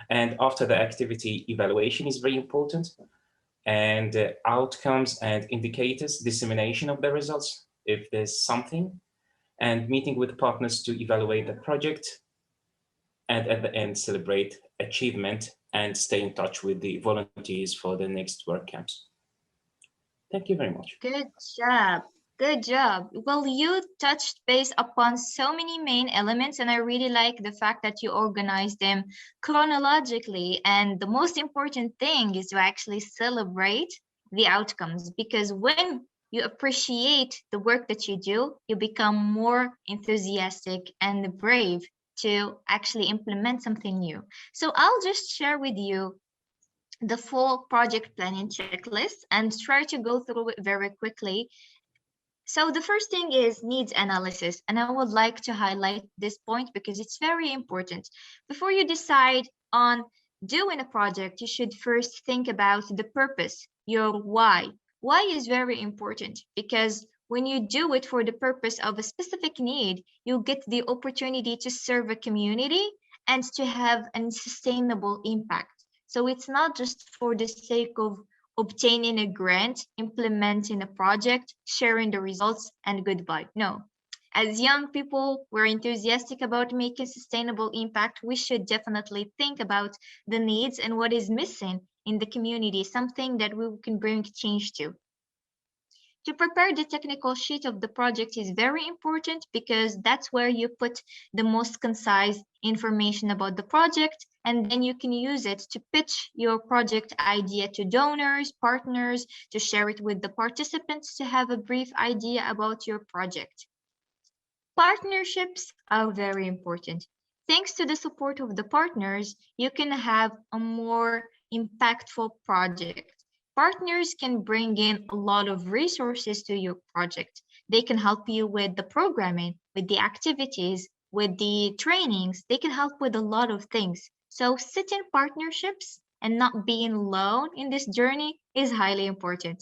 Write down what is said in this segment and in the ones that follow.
And after the activity, evaluation is very important, and outcomes and indicators, dissemination of the results if there's something, and meeting with partners to evaluate the project, and at the end celebrate achievement and stay in touch with the volunteers for the next work camps. Thank you very much. Good job. Good job. Well, you touched base upon so many main elements, and I really like the fact that you organized them chronologically. And the most important thing is to actually celebrate the outcomes, because when you appreciate the work that you do, you become more enthusiastic and brave to actually implement something new. So I'll just share with you the full project planning checklist and try to go through it very quickly. So the first thing is needs analysis, and I would like to highlight this point because it's very important. Before you decide on doing a project, you should first think about the purpose, your why. Why is very important because when you do it for the purpose of a specific need, you get the opportunity to serve a community and to have a sustainable impact. So it's not just for the sake of obtaining a grant, implementing a project, sharing the results, and goodbye. No. As young people, we're enthusiastic about making sustainable impact. We should definitely think about the needs and what is missing in the community, something that we can bring change to. To prepare the technical sheet of the project is very important because that's where you put the most concise information about the project, and then you can use it to pitch your project idea to donors, partners, to share it with the participants to have a brief idea about your project. Partnerships are very important. Thanks to the support of the partners, you can have a more impactful project. Partners can bring in a lot of resources to your project. They can help you with the programming, with the activities, with the trainings. They can help with a lot of things. So setting partnerships and not being alone in this journey is highly important.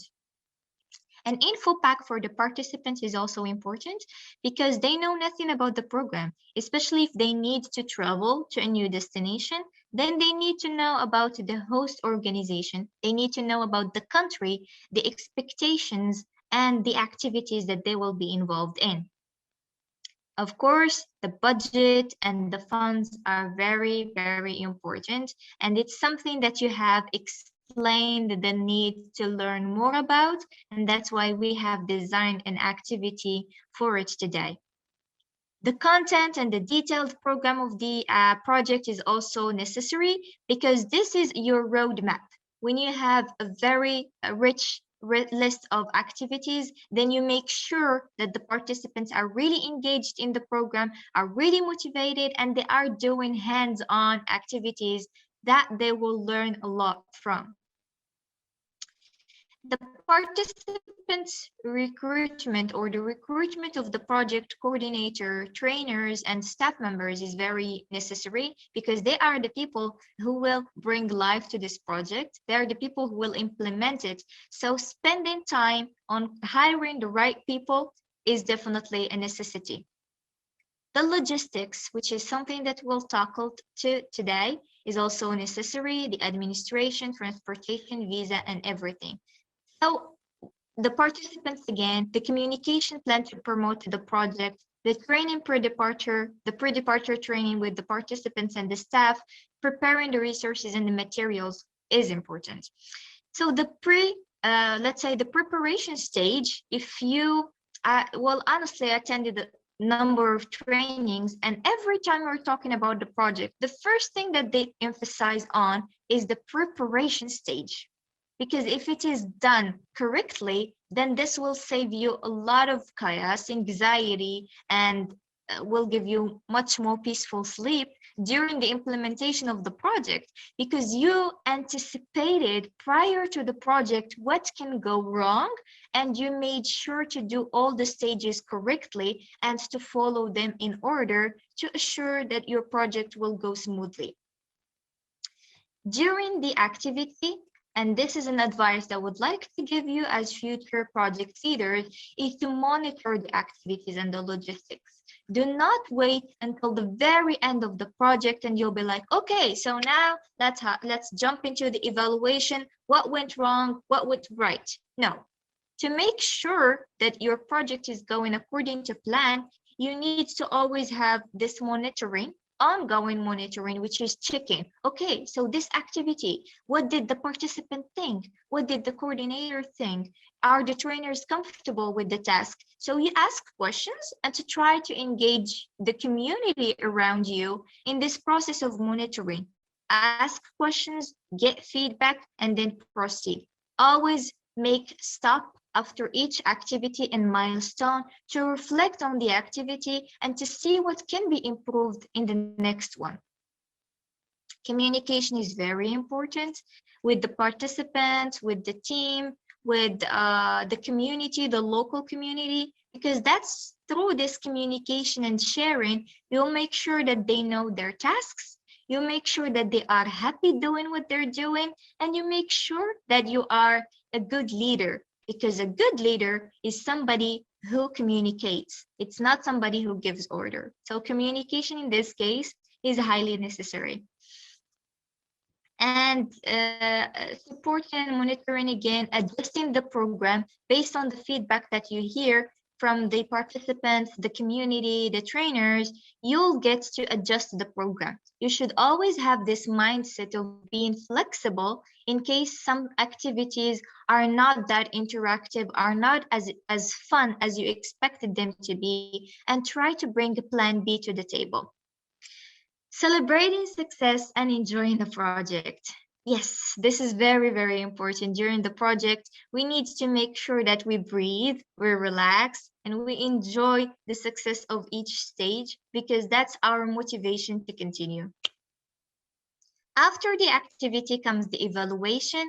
An info pack for the participants is also important because they know nothing about the program, especially if they need to travel to a new destination. Then they need to know about the host organization. They need to know about the country, the expectations, and the activities that they will be involved in. Of course, the budget and the funds are very, very important. And it's something that you have explained the need to learn more about. And that's why we have designed an activity for it today. The content and the detailed program of the project is also necessary because this is your roadmap. When you have a very rich list of activities, then you make sure that the participants are really engaged in the program, are really motivated, and they are doing hands-on activities that they will learn a lot from. The participants' recruitment or the recruitment of the project coordinator, trainers, and staff members is very necessary because they are the people who will bring life to this project. They are the people who will implement it. So spending time on hiring the right people is definitely a necessity. The logistics, which is something that we'll tackle today, is also necessary. The administration, transportation, visa, and everything. So the participants again, the communication plan to promote the project, the training pre-departure, the pre-departure training with the participants and the staff, preparing the resources and the materials is important. So the let's say the preparation stage, if you, well, honestly, I attended a number of trainings, and every time we're talking about the project, the first thing that they emphasize on is the preparation stage. Because if it is done correctly, then this will save you a lot of chaos, anxiety, and will give you much more peaceful sleep during the implementation of the project, because you anticipated prior to the project what can go wrong, and you made sure to do all the stages correctly and to follow them in order to assure that your project will go smoothly. During the activity, and this is an advice that I would like to give you as future project leaders, is to monitor the activities and the logistics. Do not wait until the very end of the project and you'll be like, okay, so now let's jump into the evaluation. What went wrong? What went right? No. To make sure that your project is going according to plan, you need to always have this monitoring, ongoing monitoring, which is checking. Okay, so this activity, what did the participant think? What did the coordinator think? Are the trainers comfortable with the task? So you ask questions and to try to engage the community around you in this process of monitoring. Ask questions, get feedback, and then proceed. Always make stop after each activity and milestone to reflect on the activity and to see what can be improved in the next one. Communication is very important with the participants, with the team, with the community, the local community, because that's through this communication and sharing, you'll make sure that they know their tasks, you make sure that they are happy doing what they're doing, and you make sure that you are a good leader, because a good leader is somebody who communicates. It's not somebody who gives order. So communication in this case is highly necessary. And supporting and monitoring again, adjusting the program based on the feedback that you hear from the participants, the community, the trainers, you'll get to adjust the program. You should always have this mindset of being flexible in case some activities are not that interactive, are not as fun as you expected them to be, and try to bring a plan B to the table. Celebrating success and enjoying the project. Yes, this is very, very important. During the project, we need to make sure that we breathe, we relax, and we enjoy the success of each stage, because that's our motivation to continue. After the activity comes the evaluation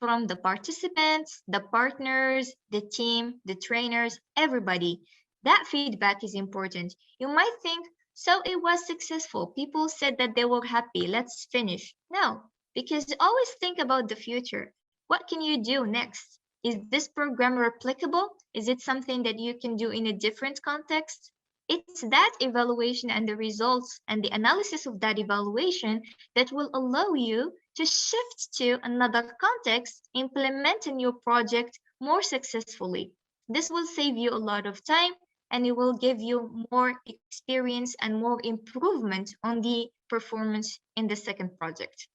from the participants, the partners, the team, the trainers, everybody. That feedback is important. You might think, so it was successful. People said that they were happy. Let's finish. No, because always think about the future. What can you do next? Is this program replicable? Is it something that you can do in a different context? It's that evaluation and the results and the analysis of that evaluation that will allow you to shift to another context, implement a new project more successfully. This will save you a lot of time, and it will give you more experience and more improvement on the performance in the second project.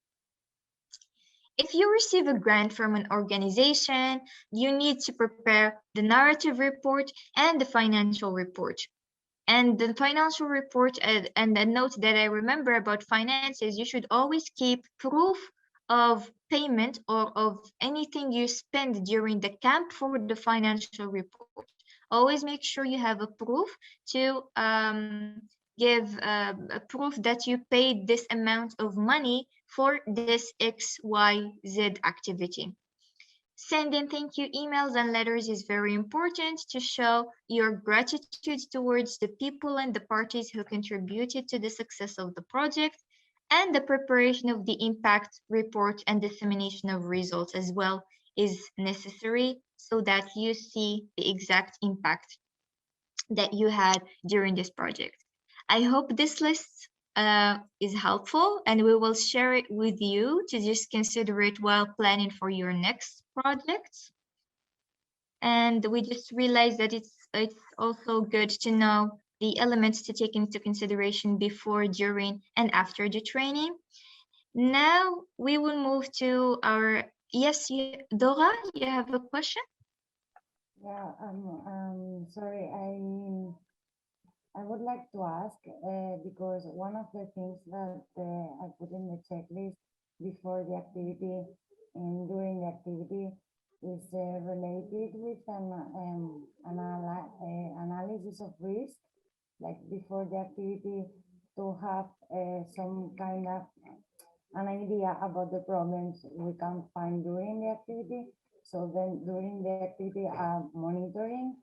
If you receive a grant from an organization, you need to prepare the narrative report and the financial report. And the financial report and the note that I remember about finances, you should always keep proof of payment or of anything you spend during the camp for the financial report. Always make sure you have a proof to give a proof that you paid this amount of money for this XYZ activity. Sending thank you emails and letters is very important to show your gratitude towards the people and the parties who contributed to the success of the project, and the preparation of the impact report and dissemination of results as well is necessary so that you see the exact impact that you had during this project. I hope this list is helpful, and we will share it with you to just consider it while planning for your next projects. And we just realized that it's also good to know the elements to take into consideration before, during, and after the training. Now we will move to our, yes, Dora, you have a question? Yeah, sorry, I would like to ask, because one of the things that I put in the checklist before the activity and during the activity is related with an analysis of risk, like before the activity, to have some kind of an idea about the problems we can find during the activity. So then during the activity, monitoring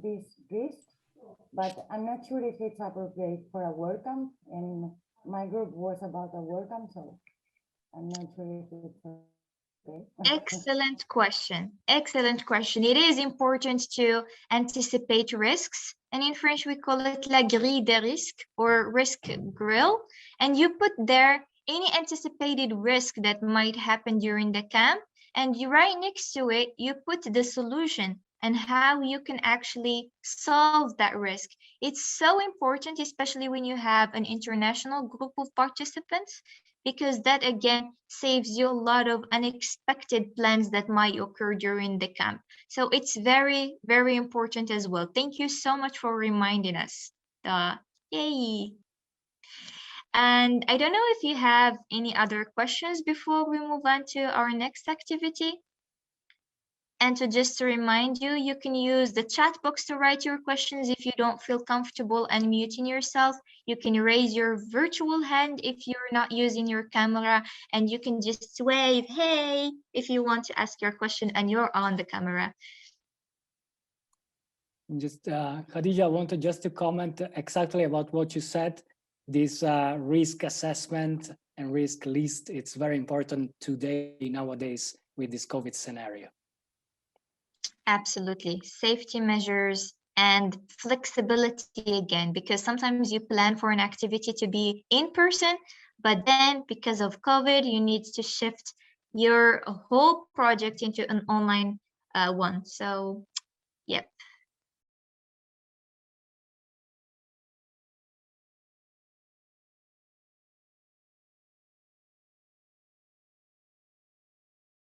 this risk, but I'm not sure if it's appropriate for a WordCamp, and my group was about a WordCamp, so I'm not sure if it's Okay. Excellent question. Excellent question. It is important to anticipate risks. And in French, we call it la grille des risques or risk grill. And you put there any anticipated risk that might happen during the camp. And you right next to it, you put the solution and how you can actually solve that risk. It's so important, especially when you have an international group of participants, because that again saves you a lot of unexpected plans that might occur during the camp. So it's very, very important as well. Thank you so much for reminding us. Yay. And I don't know if you have any other questions before we move on to our next activity. And just to remind you, you can use the chat box to write your questions if you don't feel comfortable unmuting yourself. You can raise your virtual hand if you're not using your camera, and you can just wave, hey, if you want to ask your question and you're on the camera. Just Khadija, I wanted just to comment exactly about what you said. This risk assessment and risk list, it's very important today, nowadays, with this COVID scenario. Absolutely. Safety measures and flexibility again, because sometimes you plan for an activity to be in person, but then because of COVID, you need to shift your whole project into an online one. So, yep,